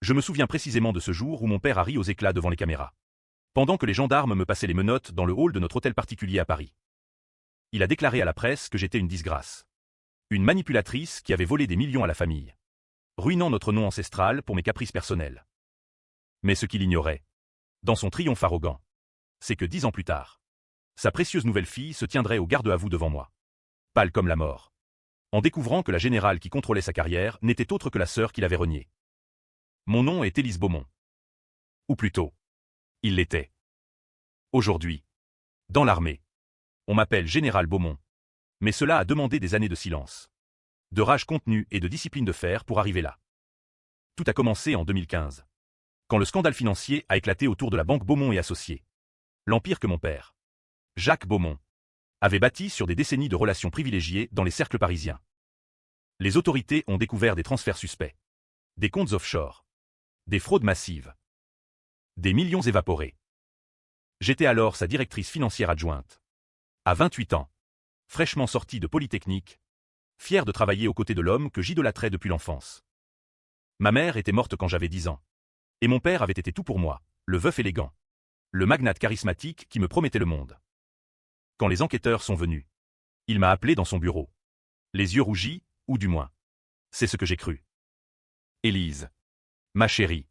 Je me souviens précisément de ce jour où mon père a ri aux éclats devant les caméras. Pendant que les gendarmes me passaient les menottes dans le hall de notre hôtel particulier à Paris. Il a déclaré à la presse que j'étais une disgrâce. Une manipulatrice qui avait volé des millions à la famille. Ruinant notre nom ancestral pour mes caprices personnels. Mais ce qu'il ignorait, dans son triomphe arrogant, c'est que 10 ans plus tard, sa précieuse nouvelle-fille se tiendrait au garde à vous devant moi. Pâle comme la mort. En découvrant que la générale qui contrôlait sa carrière n'était autre que la sœur qu'il avait reniée. Mon nom est Élise Beaumont. Ou plutôt, il l'était. Aujourd'hui, dans l'armée, on m'appelle Général Beaumont. Mais cela a demandé des années de silence, de rage contenue et de discipline de fer pour arriver là. Tout a commencé en 2015, quand le scandale financier a éclaté autour de la banque Beaumont et Associés. L'empire que mon père, Jacques Beaumont, avait bâti sur des décennies de relations privilégiées dans les cercles parisiens. Les autorités ont découvert des transferts suspects, des comptes offshore, des fraudes massives, des millions évaporés. J'étais alors sa directrice financière adjointe. À 28 ans, fraîchement sortie de Polytechnique, fière de travailler aux côtés de l'homme que j'idolâtrais depuis l'enfance. Ma mère était morte quand j'avais 10 ans. Et mon père avait été tout pour moi, le veuf élégant, le magnate charismatique qui me promettait le monde. Quand les enquêteurs sont venus, il m'a appelé dans son bureau. Les yeux rougis, ou du moins. C'est ce que j'ai cru. Élise. Ma chérie.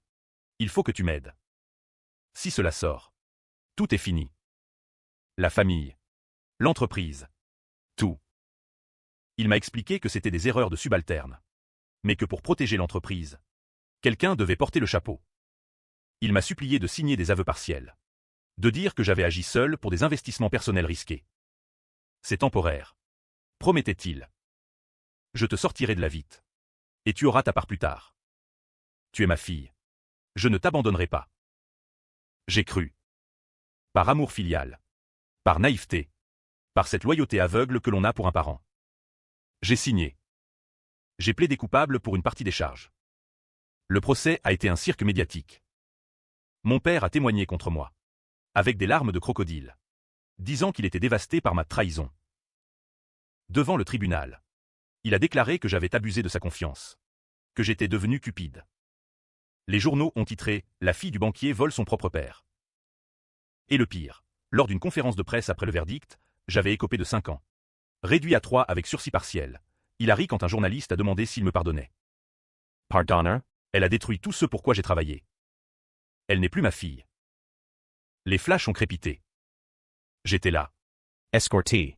Il faut que tu m'aides. Si cela sort, tout est fini. La famille. L'entreprise. Tout. Il m'a expliqué que c'était des erreurs de subalternes. Mais que pour protéger l'entreprise, quelqu'un devait porter le chapeau. Il m'a supplié de signer des aveux partiels. De dire que j'avais agi seul pour des investissements personnels risqués. C'est temporaire. Promettait-il. Je te sortirai de la vite. Et tu auras ta part plus tard. Tu es ma fille. Je ne t'abandonnerai pas. J'ai cru. Par amour filial. Par naïveté. Par cette loyauté aveugle que l'on a pour un parent. J'ai signé. J'ai plaidé coupable pour une partie des charges. Le procès a été un cirque médiatique. Mon père a témoigné contre moi. Avec des larmes de crocodile. Disant qu'il était dévasté par ma trahison. Devant le tribunal. Il a déclaré que j'avais abusé de sa confiance. Que j'étais devenu cupide. Les journaux ont titré « La fille du banquier vole son propre père ». Et le pire, lors d'une conférence de presse après le verdict, j'avais écopé de 5 ans. Réduit à 3 avec sursis partiel. Il a ri quand un journaliste a demandé s'il me pardonnait. Pardonner? Elle a détruit tout ce pour quoi j'ai travaillé. Elle n'est plus ma fille. Les flashs ont crépité. J'étais là. Escorté.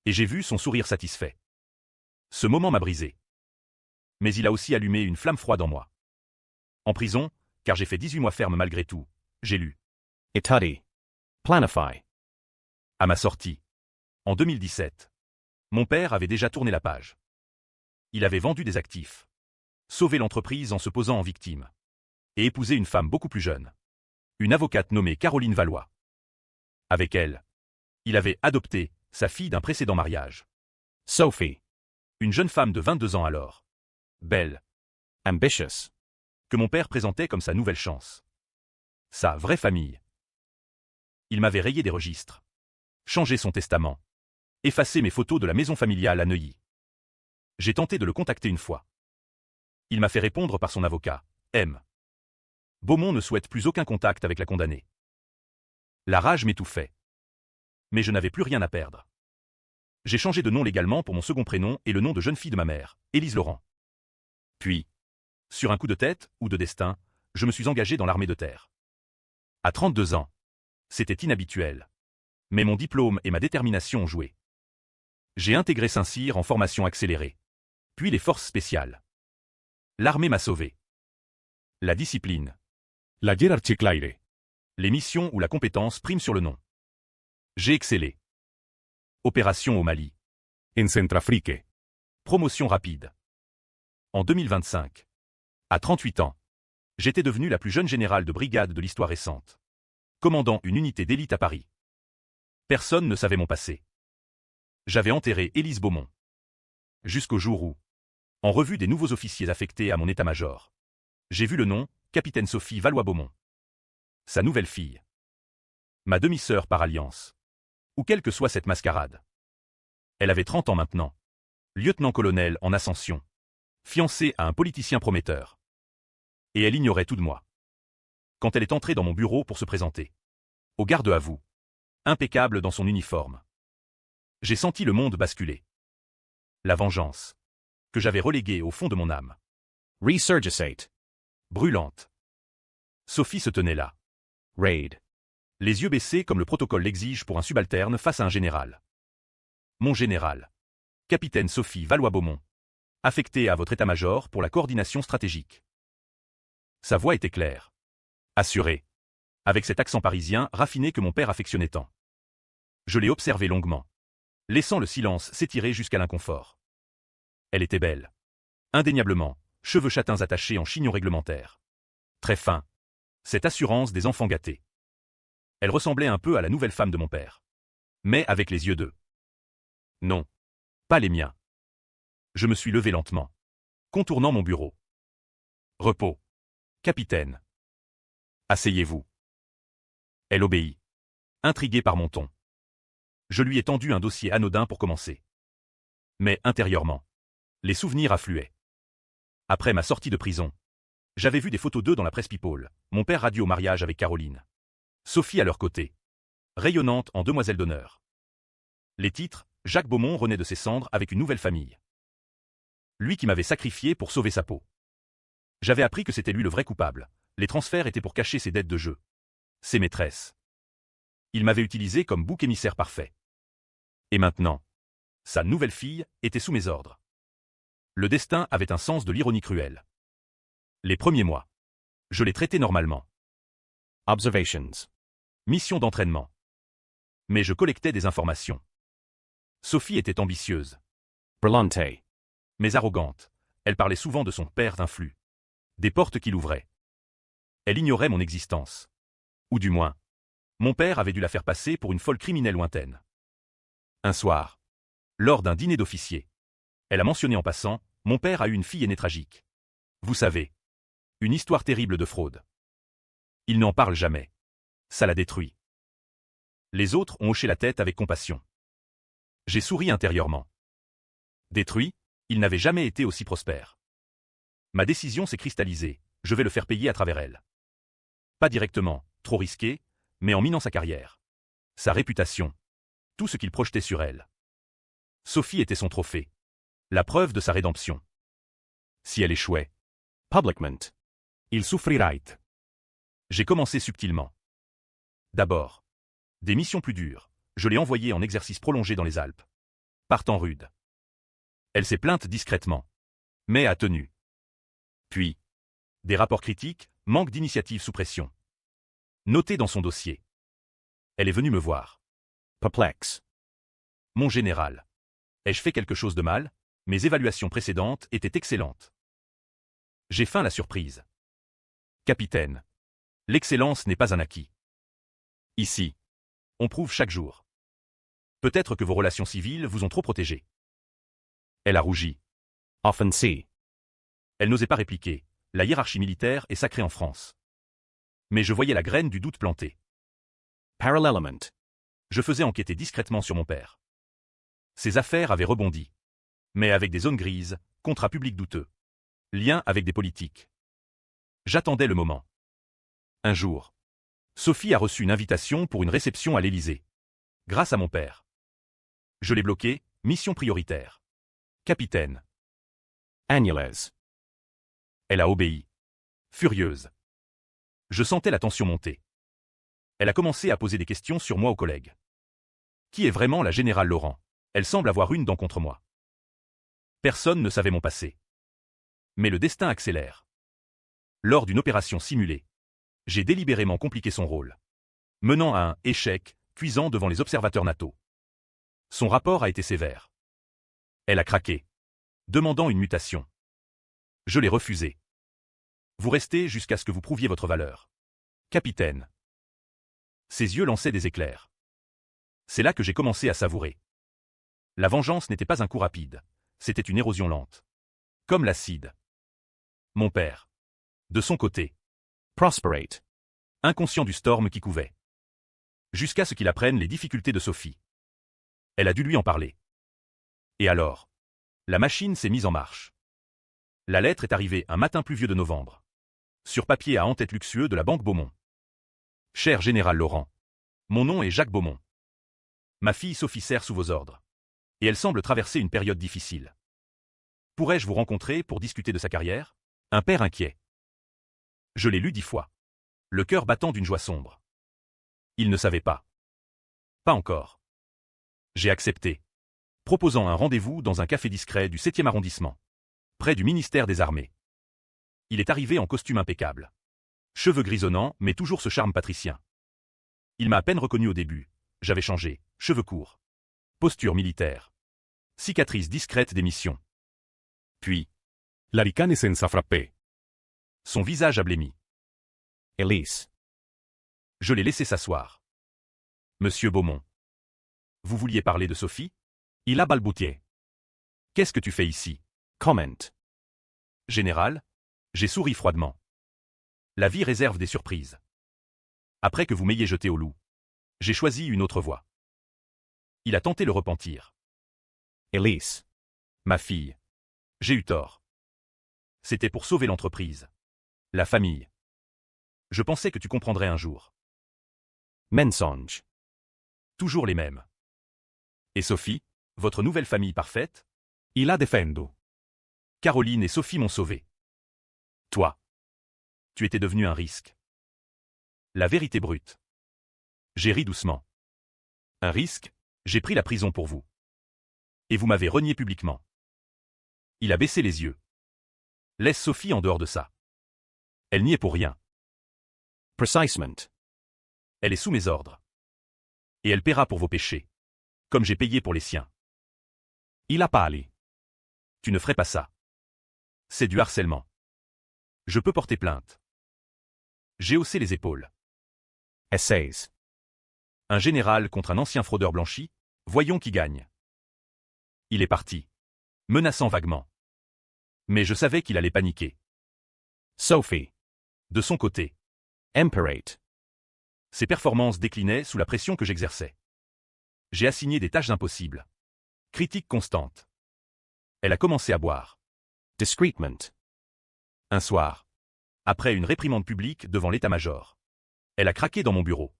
Et j'ai vu son sourire satisfait. Ce moment m'a brisé. Mais il a aussi allumé une flamme froide en moi. En prison, car j'ai fait 18 mois ferme malgré tout, j'ai lu. Étudier. Planify. À ma sortie. En 2017. Mon père avait déjà tourné la page. Il avait vendu des actifs. Sauvé l'entreprise en se posant en victime. Et épousé une femme beaucoup plus jeune. Une avocate nommée Caroline Valois. Avec elle, il avait adopté sa fille d'un précédent mariage. Sophie. Une jeune femme de 22 ans alors. Belle. Ambitious. Que mon père présentait comme sa nouvelle chance. Sa vraie famille. Il m'avait rayé des registres. Changé son testament. Effacé mes photos de la maison familiale à Neuilly. J'ai tenté de le contacter une fois. Il m'a fait répondre par son avocat, M. Beaumont ne souhaite plus aucun contact avec la condamnée. La rage m'étouffait. Mais je n'avais plus rien à perdre. J'ai changé de nom légalement pour mon second prénom et le nom de jeune fille de ma mère, Élise Laurent. Puis, sur un coup de tête ou de destin, je me suis engagé dans l'armée de terre. À 32 ans. C'était inhabituel. Mais mon diplôme et ma détermination ont joué. J'ai intégré Saint-Cyr en formation accélérée. Puis les forces spéciales. L'armée m'a sauvé. La discipline. La gerarchiclaire. Les missions où la compétence prime sur le nom. J'ai excellé. Opération au Mali. En Centrafrique. Promotion rapide. En 2025. À 38 ans. J'étais devenu la plus jeune générale de brigade de l'histoire récente. Commandant une unité d'élite à Paris. Personne ne savait mon passé. J'avais enterré Élise Beaumont. Jusqu'au jour où, en revue des nouveaux officiers affectés à mon état-major, j'ai vu le nom, capitaine Sophie Valois-Beaumont. Sa nouvelle fille. Ma demi-sœur par alliance. Ou quelle que soit cette mascarade. Elle avait 30 ans maintenant. Lieutenant-colonel en ascension. Fiancée à un politicien prometteur. Et elle ignorait tout de moi. Quand elle est entrée dans mon bureau pour se présenter. Au garde à vous. Impeccable dans son uniforme. J'ai senti le monde basculer. La vengeance. Que j'avais reléguée au fond de mon âme. Resurgisate. Brûlante. Sophie se tenait là. Raid. Les yeux baissés comme le protocole l'exige pour un subalterne face à un général. Mon général. Capitaine Sophie Valois-Beaumont. Affectée à votre état-major pour la coordination stratégique. Sa voix était claire. Assurée. Avec cet accent parisien raffiné que mon père affectionnait tant. Je l'ai observée longuement. Laissant le silence s'étirer jusqu'à l'inconfort. Elle était belle. Indéniablement, cheveux châtains attachés en chignon réglementaire. Très fin. Cette assurance des enfants gâtés. Elle ressemblait un peu à la nouvelle femme de mon père. Mais avec les yeux d'eux. Non. Pas les miens. Je me suis levé lentement. Contournant mon bureau. Repos. Capitaine. Asseyez-vous. Elle obéit. Intriguée par mon ton. Je lui ai tendu un dossier anodin pour commencer. Mais intérieurement, les souvenirs affluaient. Après ma sortie de prison, j'avais vu des photos d'eux dans la presse People, mon père radio au mariage avec Caroline. Sophie à leur côté. Rayonnante en demoiselle d'honneur. Les titres, Jacques Beaumont renaît de ses cendres avec une nouvelle famille. Lui qui m'avait sacrifié pour sauver sa peau. J'avais appris que c'était lui le vrai coupable. Les transferts étaient pour cacher ses dettes de jeu. Ses maîtresses. Il m'avait utilisé comme bouc émissaire parfait. Et maintenant, sa nouvelle fille était sous mes ordres. Le destin avait un sens de l'ironie cruelle. Les premiers mois, je l'ai traité normalement. Observations. Mission d'entraînement. Mais je collectais des informations. Sophie était ambitieuse. Brillante. Mais arrogante. Elle parlait souvent de son père d'influx. Des portes qu'il ouvrait. Elle ignorait mon existence. Ou du moins, mon père avait dû la faire passer pour une folle criminelle lointaine. Un soir, lors d'un dîner d'officiers, elle a mentionné en passant, mon père a eu une fille aînée tragique. Vous savez, une histoire terrible de fraude. Il n'en parle jamais. Ça l'a détruit. Les autres ont hoché la tête avec compassion. J'ai souri intérieurement. Détruit, il n'avait jamais été aussi prospère. Ma décision s'est cristallisée, je vais le faire payer à travers elle. Pas directement, trop risqué, mais en minant sa carrière. Sa réputation. Tout ce qu'il projetait sur elle. Sophie était son trophée. La preuve de sa rédemption. Si elle échouait. Publicment. Il souffrirait. J'ai commencé subtilement. D'abord. Des missions plus dures. Je l'ai envoyée en exercice prolongé dans les Alpes. Partant rude. Elle s'est plainte discrètement. Mais a tenu. Puis. Des rapports critiques, manque d'initiative sous pression. Noté dans son dossier. Elle est venue me voir. Perplexe. Mon général. Ai-je fait quelque chose de mal? Mes évaluations précédentes étaient excellentes. J'ai feint la surprise. Capitaine. L'excellence n'est pas un acquis. Ici. On prouve chaque jour. Peut-être que vos relations civiles vous ont trop protégé. Elle a rougi. Often see. Elle n'osait pas répliquer. La hiérarchie militaire est sacrée en France. Mais je voyais la graine du doute plantée. Parallelement. Je faisais enquêter discrètement sur mon père. Ses affaires avaient rebondi. Mais avec des zones grises, contrats publics douteux. Liens avec des politiques. J'attendais le moment. Un jour. Sophie a reçu une invitation pour une réception à l'Élysée. Grâce à mon père. Je l'ai bloqué, mission prioritaire. Capitaine. Annulez. Elle a obéi. Furieuse. Je sentais la tension monter. Elle a commencé à poser des questions sur moi aux collègues. Qui est vraiment la générale Laurent? Elle semble avoir une dent contre moi. Personne ne savait mon passé. Mais le destin accélère. Lors d'une opération simulée, j'ai délibérément compliqué son rôle. Menant à un échec cuisant devant les observateurs NATO. Son rapport a été sévère. Elle a craqué. Demandant une mutation. Je l'ai refusé. Vous restez jusqu'à ce que vous prouviez votre valeur. Capitaine. Ses yeux lançaient des éclairs. C'est là que j'ai commencé à savourer. La vengeance n'était pas un coup rapide, c'était une érosion lente. Comme l'acide. Mon père. De son côté. Prosperate. Inconscient du storm qui couvait. Jusqu'à ce qu'il apprenne les difficultés de Sophie. Elle a dû lui en parler. Et alors? La machine s'est mise en marche. La lettre est arrivée un matin pluvieux de novembre. Sur papier à en-tête luxueux de la Banque Beaumont. Cher Général Laurent. Mon nom est Jacques Beaumont. Ma fille Sophie sert sous vos ordres. Et elle semble traverser une période difficile. Pourrais-je vous rencontrer pour discuter de sa carrière? Un père inquiet. Je l'ai lu 10 fois. Le cœur battant d'une joie sombre. Il ne savait pas. Pas encore. J'ai accepté. Proposant un rendez-vous dans un café discret du 7e arrondissement. Près du ministère des Armées. Il est arrivé en costume impeccable. Cheveux grisonnants, mais toujours ce charme patricien. Il m'a à peine reconnu au début. J'avais changé, cheveux courts. Posture militaire. Cicatrice discrète d'émission. Puis, La ricane senza frappé. son visage a blêmi. Elise. Je l'ai laissé s'asseoir. Monsieur Beaumont. Vous vouliez parler de Sophie? Il a balbutié. Qu'est-ce que tu fais ici? Comment. Général? J'ai souri froidement. La vie réserve des surprises. Après que vous m'ayez jeté au loup, j'ai choisi une autre voie. Il a tenté le repentir. Elise. Ma fille. J'ai eu tort. C'était pour sauver l'entreprise. La famille. Je pensais que tu comprendrais un jour. Mensonge. Toujours les mêmes. Et Sophie, votre nouvelle famille parfaite? Il la defendo. Caroline et Sophie m'ont sauvé. Toi. Tu étais devenu un risque. La vérité brute. J'ai ri doucement. Un risque? J'ai pris la prison pour vous. Et vous m'avez renié publiquement. Il a baissé les yeux. Laisse Sophie en dehors de ça. Elle n'y est pour rien. Precisement. Elle est sous mes ordres. Et elle paiera pour vos péchés. Comme j'ai payé pour les siens. Il a pali. Tu ne ferais pas ça. C'est du harcèlement. Je peux porter plainte. J'ai haussé les épaules. Essays. Un général contre un ancien fraudeur blanchi? Voyons qui gagne. Il est parti. Menaçant vaguement. Mais je savais qu'il allait paniquer. Sophie. De son côté. Emperate. Ses performances déclinaient sous la pression que j'exerçais. J'ai assigné des tâches impossibles. Critique constante. Elle a commencé à boire. Discretement. Un soir. Après une réprimande publique devant l'état-major. Elle a craqué dans mon bureau.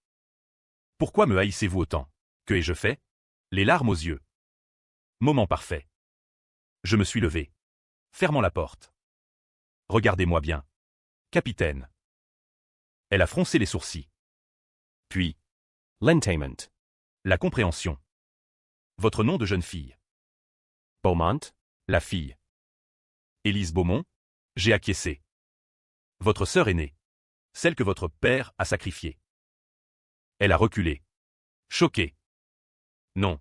Pourquoi me haïssez-vous autant? Que ai-je fait? Les larmes aux yeux. Moment parfait. Je me suis levé. Fermant la porte. Regardez-moi bien. Capitaine. Elle a froncé les sourcils. Puis, Lentaiment. la compréhension. Votre nom de jeune fille. Beaumont. La fille. Élise Beaumont. J'ai acquiescé. Votre sœur aînée. Celle que votre père a sacrifiée. Elle a reculé. Choquée. Non.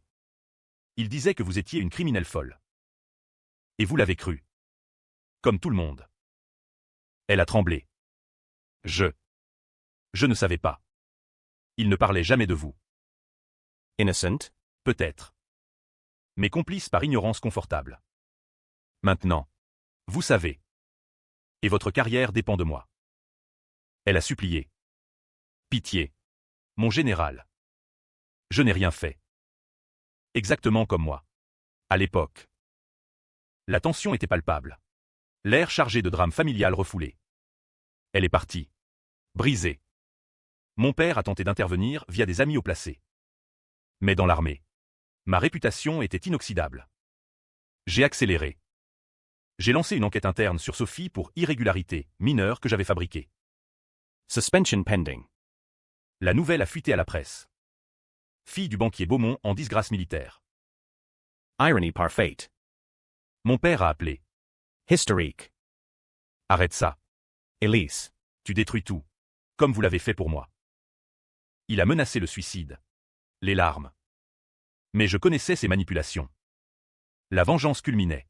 Il disait que vous étiez une criminelle folle. Et vous l'avez cru. Comme tout le monde. Elle a tremblé. Je ne savais pas. Il ne parlait jamais de vous. Innocent. Peut-être. Mais complice par ignorance confortable. Maintenant. Vous savez. Et votre carrière dépend de moi. Elle a supplié. Pitié. Mon général. Je n'ai rien fait. Exactement comme moi. À l'époque. La tension était palpable. L'air chargé de drame familial refoulé. Elle est partie. Brisée. Mon père a tenté d'intervenir via des amis haut placés. Mais dans l'armée. Ma réputation était inoxydable. J'ai accéléré. J'ai lancé une enquête interne sur Sophie pour irrégularité mineure que j'avais fabriquée. Suspension pending. La nouvelle a fuité à la presse. Fille du banquier Beaumont en disgrâce militaire. Irony parfaite. Mon père a appelé. Historique. Arrête ça. Elise. Tu détruis tout. Comme vous l'avez fait pour moi. Il a menacé le suicide. Les larmes. Mais je connaissais ses manipulations. La vengeance culminait.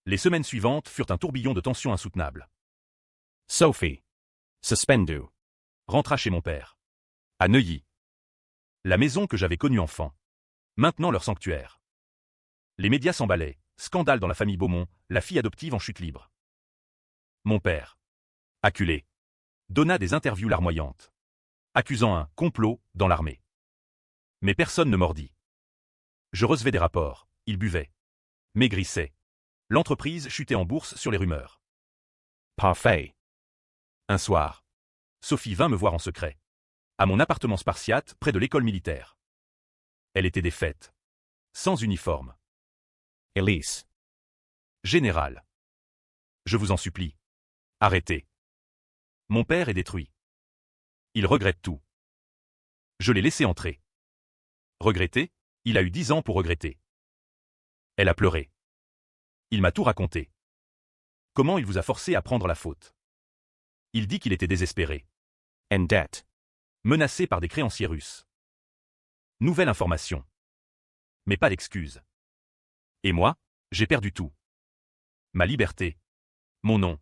Les semaines suivantes furent un tourbillon de tensions insoutenables. Sophie. Suspendu. Rentra chez mon père. À Neuilly. La maison que j'avais connue enfant. Maintenant leur sanctuaire. Les médias s'emballaient. Scandale dans la famille Beaumont, la fille adoptive en chute libre. Mon père. Acculé. Donna des interviews larmoyantes. Accusant un complot dans l'armée. Mais personne ne mordit. Je recevais des rapports. Il buvait. Maigrissait. L'entreprise chutait en bourse sur les rumeurs. Parfait. Un soir, Sophie vint me voir en secret. À mon appartement spartiate, près de l'école militaire. Elle était défaite. Sans uniforme. Elise. Général. Je vous en supplie. Arrêtez. Mon père est détruit. Il regrette tout. Je l'ai laissé entrer. Regretter? Il a eu 10 ans pour regretter. Elle a pleuré. Il m'a tout raconté. Comment il vous a forcé à prendre la faute? Il dit qu'il était désespéré. In debt. Menacé par des créanciers russes. Nouvelle information. Mais pas d'excuse. Et moi, j'ai perdu tout. Ma liberté. Mon nom.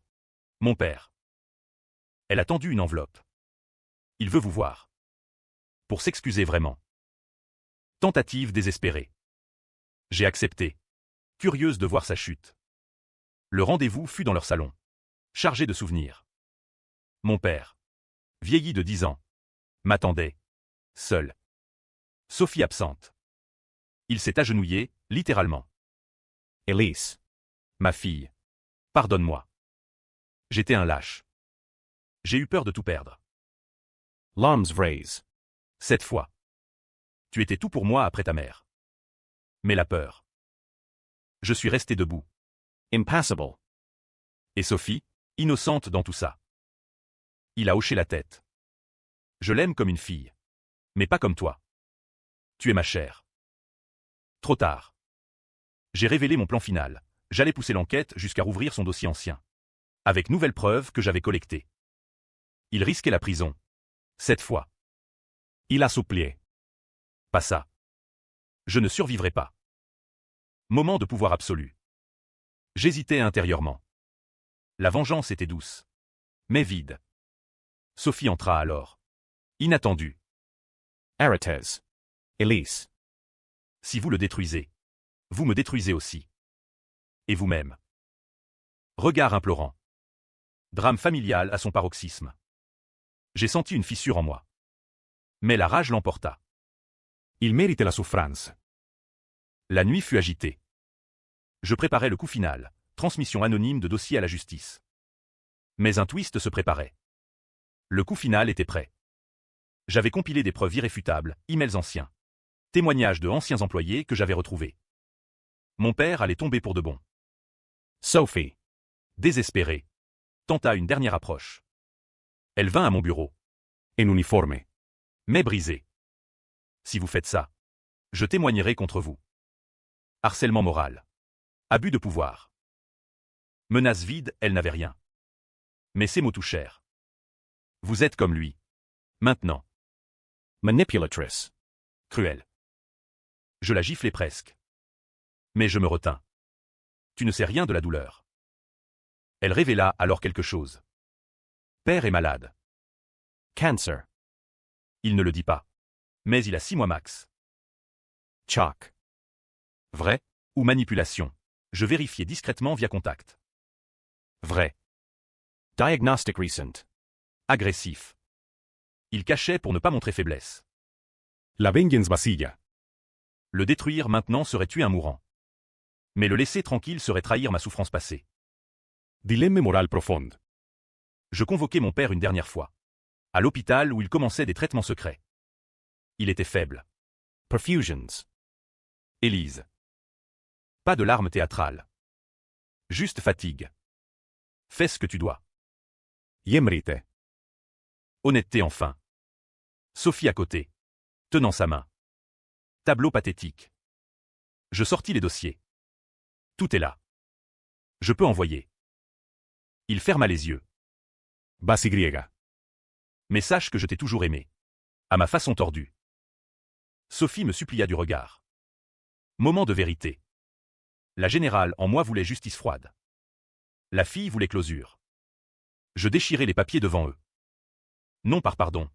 Mon père. Elle a tendu une enveloppe. Il veut vous voir. Pour s'excuser vraiment. Tentative désespérée. J'ai accepté. Curieuse de voir sa chute. Le rendez-vous fut dans leur salon. Chargé de souvenirs. Mon père, vieilli de 10 ans, m'attendait. Seul. Sophie absente. Il s'est agenouillé, littéralement. Elise. Ma fille. Pardonne-moi. J'étais un lâche. J'ai eu peur de tout perdre. L'arms raise. Cette fois. Tu étais tout pour moi après ta mère. Mais la peur. Je suis resté debout. Impassible. Et Sophie, innocente dans tout ça. Il a hoché la tête. Je l'aime comme une fille. Mais pas comme toi. Tu es ma chair. Trop tard. J'ai révélé mon plan final. J'allais pousser l'enquête jusqu'à rouvrir son dossier ancien. Avec nouvelles preuves que j'avais collectées. Il risquait la prison. Cette fois. Il a supplié. Pas ça. Je ne survivrai pas. Moment de pouvoir absolu. J'hésitais intérieurement. La vengeance était douce. Mais vide. Sophie entra alors. Inattendue. Arates. Elise. Si vous le détruisez, vous me détruisez aussi. Et vous-même. Regard implorant. Drame familial à son paroxysme. J'ai senti une fissure en moi. Mais la rage l'emporta. Il mérite la souffrance. La nuit fut agitée. Je préparais le coup final, transmission anonyme de dossier à la justice. Mais un twist se préparait. Le coup final était prêt. J'avais compilé des preuves irréfutables, emails anciens. Témoignages de anciens employés que j'avais retrouvés. Mon père allait tomber pour de bon. Sophie. Désespérée, tenta une dernière approche. Elle vint à mon bureau. En uniforme. Mais brisée. Si vous faites ça, je témoignerai contre vous. Harcèlement moral. Abus de pouvoir. Menace vide, elle n'avait rien. Mais ces mots touchèrent. Vous êtes comme lui. Maintenant. Manipulatrice. Cruel. Je la giflai presque. Mais je me retins. Tu ne sais rien de la douleur. Elle révéla alors quelque chose. Père est malade. Cancer. Il ne le dit pas. Mais il a 6 mois max. Chalk. Vrai ou manipulation? Je vérifiai discrètement via contact. Vrai. Diagnostic recent. Agressif. Il cachait pour ne pas montrer faiblesse. La vengeance vacilla. Le détruire maintenant serait tuer un mourant. Mais le laisser tranquille serait trahir ma souffrance passée. Dilemme moral profonde. Je convoquai mon père une dernière fois. À l'hôpital où il commençait des traitements secrets. Il était faible. Perfusions. Élise. Pas de larmes théâtrales. Juste fatigue. Fais ce que tu dois. Yemrite. Honnêteté enfin. Sophie à côté. Tenant sa main. Tableau pathétique. Je sortis les dossiers. Tout est là. Je peux envoyer. Il ferma les yeux. Basi griega. Mais sache que je t'ai toujours aimé. À ma façon tordue. Sophie me supplia du regard. Moment de vérité. La générale en moi voulait justice froide. La fille voulait closure. Je déchirai les papiers devant eux. Non par pardon.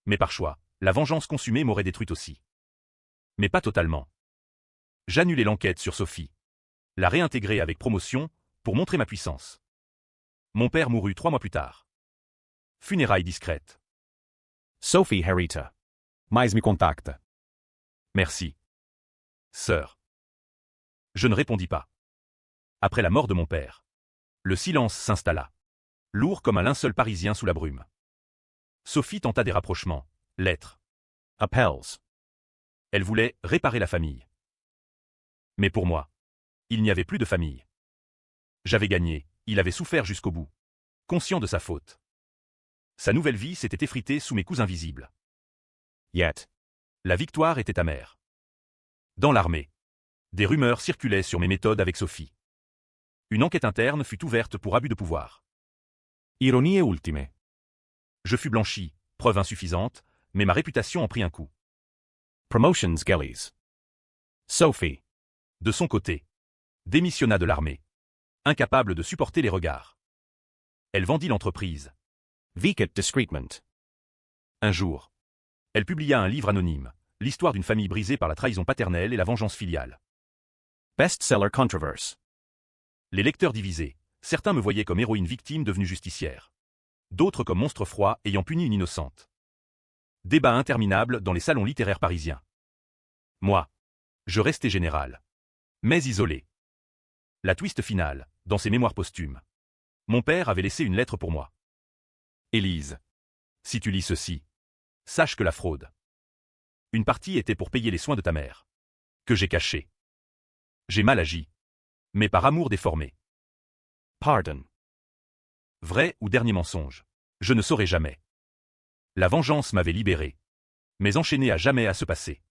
Mais par choix, la vengeance consumée m'aurait détruite aussi. Mais pas totalement. J'annulai l'enquête sur Sophie. La réintégrai avec promotion, pour montrer ma puissance. Mon père mourut 3 mois plus tard. Funérailles discrètes. Sophie Herita. Mais mi contacta. Merci. Sœur. Je ne répondis pas. Après la mort de mon père, le silence s'installa. lourd comme un linceul parisien sous la brume. Sophie tenta des rapprochements, lettres. Appels. Elle voulait réparer la famille. Mais pour moi, il n'y avait plus de famille. J'avais gagné, il avait souffert jusqu'au bout. Conscient de sa faute. Sa nouvelle vie s'était effritée sous mes coups invisibles. Yet. La victoire était amère. Dans l'armée, des rumeurs circulaient sur mes méthodes avec Sophie. Une enquête interne fut ouverte pour abus de pouvoir. Ironie ultime. Je fus blanchi, preuve insuffisante, mais ma réputation en prit un coup. Promotions Gellies. Sophie. De son côté, démissionna de l'armée. Incapable de supporter les regards. Elle vendit l'entreprise. Vicet discretement. Un jour, elle publia un livre anonyme, l'histoire d'une famille brisée par la trahison paternelle et la vengeance filiale. Bestseller controverse. Les lecteurs divisés, certains me voyaient comme héroïne victime devenue justicière. D'autres comme monstre froid ayant puni une innocente. Débat interminable dans les salons littéraires parisiens. Moi, je restais général. Mais isolé. La twist finale, dans ses mémoires posthumes. Mon père avait laissé une lettre pour moi. Élise, si tu lis ceci, sache que la fraude. Une partie était pour payer les soins de ta mère. Que j'ai caché. J'ai mal agi. Mais par amour déformé. Pardon. Vrai ou dernier mensonge. Je ne saurais jamais. La vengeance m'avait libéré. Mais enchaîné à jamais à se passer.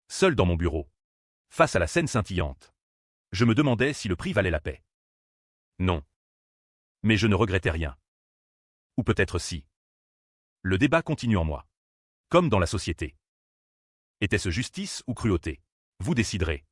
Seul dans mon bureau. Face à la scène scintillante. Je me demandais si le prix valait la paix. Non. Mais je ne regrettais rien. Ou peut-être si. Le débat continue en moi. Comme dans la société. Était-ce justice ou cruauté? Vous déciderez.